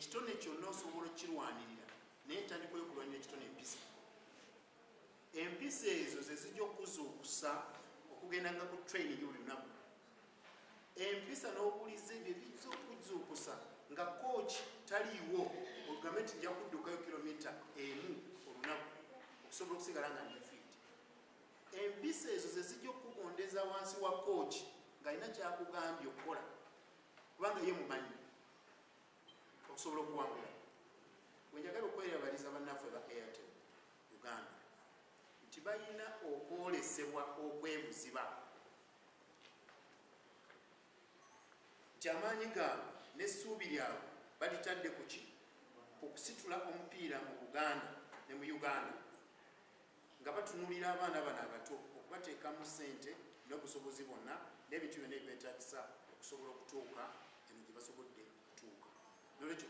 ekitone kyonna osobola okukirwanirira naye entandikwa y'okulwanira ekitone empisa. Empisa ezo ze zijja okuzuukusa okugendanga ku training buli lunaku. Empisa n'obuuliza ebyo bijja okuzuukusa nga coach taliiwo ogambe nti nja kuddukayo kilomita emu olunaku okusobola okusigala nga ndi fit. Empisa ezo ze zijja okukugondeza wansi wa coach ng'alina kyakugambye okukola kubanga ye mumanyi okusobola okuwangula. Bwe njagala okwerabaliza bannaffe ba Airtel Uganda nti balina okwolesebwa okwebuziba nti amaanyi gaabwe n'essuubi lyabwe balitadde ku ki? Okusitula omupiira mu Buganda ne mu Uganda nga batunulira abaana bano abato okubateekamu ssente n'obusobozi bwonna n'ebintu byonna ebibeetaagisa okusobola okutuuka eno gye basobodde okutuuka. Nolwekyo